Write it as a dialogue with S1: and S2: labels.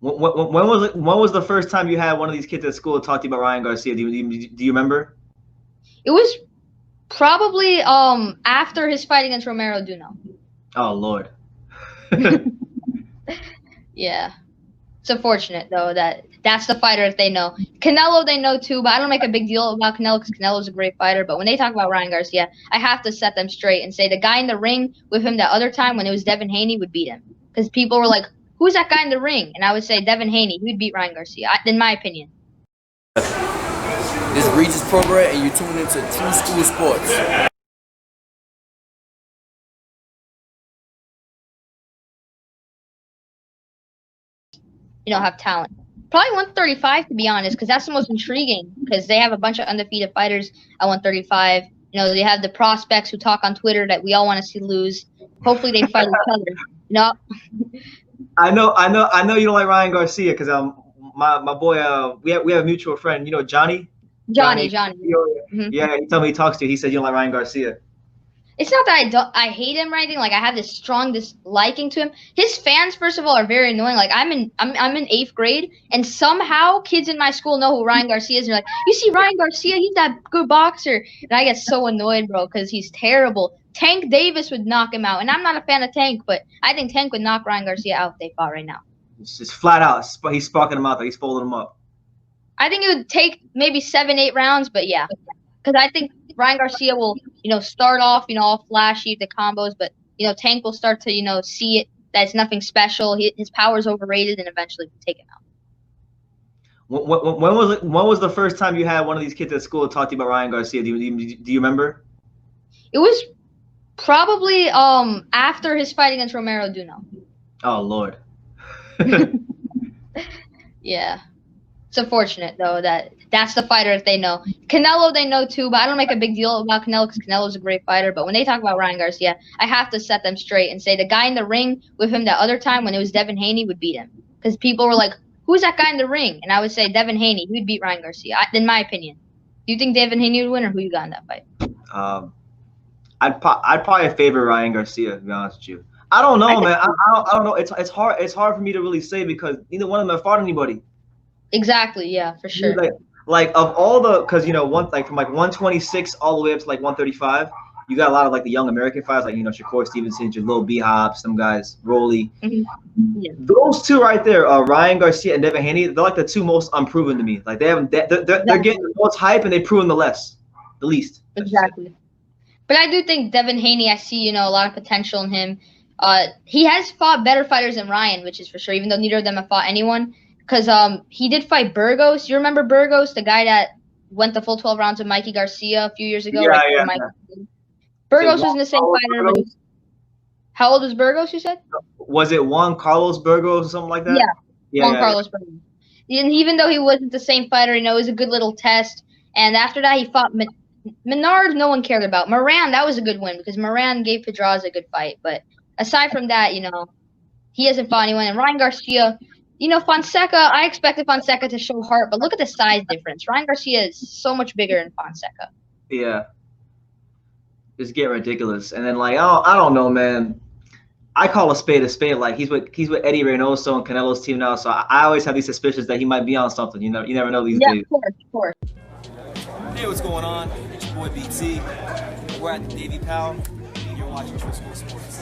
S1: When was the first time you had one of these kids at school talk to you about Ryan Garcia? Do you remember?
S2: It was probably after his fight against Romero Duno.
S1: Oh Lord.
S2: Yeah. It's unfortunate though that that's the fighter that they know. Canelo they know too, but I don't make a big deal about Canelo because Canelo's a great fighter. But when they talk about Ryan Garcia, I have to set them straight and say the guy in the ring with him that other time when it was Devin Haney would beat him because people were like, "Who's that guy in the ring?" And I would say Devin Haney. He would beat Ryan Garcia, in my opinion.
S3: This is Regis Program, and you tune into True School Sports.
S2: Have talent. Probably 135 to be honest, because that's the most intriguing. Because they have a bunch of undefeated fighters at 135. They have the prospects who talk on Twitter that we all want to see lose. Hopefully they fight each other.
S1: I know you don't like Ryan Garcia because my boy we have a mutual friend. Johnny.
S2: Johnny.
S1: Mm-hmm. Yeah, he told me he talks to you. He said you don't like Ryan Garcia.
S2: It's not that I hate him or anything. Like I have this strong disliking to him. His fans, first of all, are very annoying. Like I'm in 8th grade, and somehow kids in my school know who Ryan Garcia is. And they're like, "You see Ryan Garcia? He's that good boxer." And I get so annoyed, bro, because he's terrible. Tank Davis would knock him out, and I'm not a fan of Tank, but I think Tank would knock Ryan Garcia out if they fought right now.
S1: It's just flat out. He's sparking him out there. He's folding him up.
S2: I think it would take maybe 7-8 rounds, but yeah, because I think Ryan Garcia will, start off, all flashy, the combos, but, Tank will start to, see it, that it's nothing special. His power's overrated, and eventually take him out.
S1: When was the first time you had one of these kids at school talk to you about Ryan Garcia? Do you remember?
S2: It was probably after his fight against Romero Duno.
S1: Oh, Lord.
S2: Yeah. It's unfortunate, though, that that's the fighter that they know. Canelo they know too, but I don't make a big deal about Canelo because Canelo's a great fighter. But when they talk about Ryan Garcia, I have to set them straight and say the guy in the ring with him that other time when it was Devin Haney would beat him because people were like, "Who's that guy in the ring?" And I would say Devin Haney. He would beat Ryan Garcia, in my opinion. Do you think Devin Haney would win, or who you got in that fight?
S1: I'd probably favor Ryan Garcia, to be honest with you. I don't know, man. I don't know. It's hard for me to really say because neither one of them have fought anybody.
S2: Exactly. Yeah, for sure.
S1: Like of all the, because from 126 all the way up to 135, you got a lot of the young American fighters Shakur Stevenson, Jalil Behab, some guys, Rolly.
S2: Mm-hmm. Yeah.
S1: Those two right there, Ryan Garcia and Devin Haney, they're the two most unproven to me. They're getting the most hype and they've proven the least.
S2: Exactly. But I do think Devin Haney, I see a lot of potential in him. He has fought better fighters than Ryan, which is for sure, even though neither of them have fought anyone. Because he did fight Burgos. You remember Burgos, the guy that went the full 12 rounds with Mikey Garcia a few years ago?
S1: Yeah.
S2: Burgos was in the same fighter. How old was Burgos, you said?
S1: Was it Juan Carlos Burgos or something like that?
S2: Yeah, Juan Carlos Burgos. And even though he wasn't the same fighter, it was a good little test. And after that, he fought Menard, no one cared about. Moran, that was a good win because Moran gave Pedraza a good fight. But aside from that, he hasn't fought anyone. And Ryan Garcia... Fonseca, I expected Fonseca to show heart, but look at the size difference. Ryan Garcia is so much bigger than Fonseca.
S1: Yeah. It's getting ridiculous. And then, I don't know, man. I call a spade a spade. He's with Eddie Reynoso and Canelo's team now, so I always have these suspicions that he might be on something. You never know these days.
S2: Yeah, of course.
S4: Hey, what's going on? It's your boy BT. We're at the Davy Powell, and you're watching True School Sports.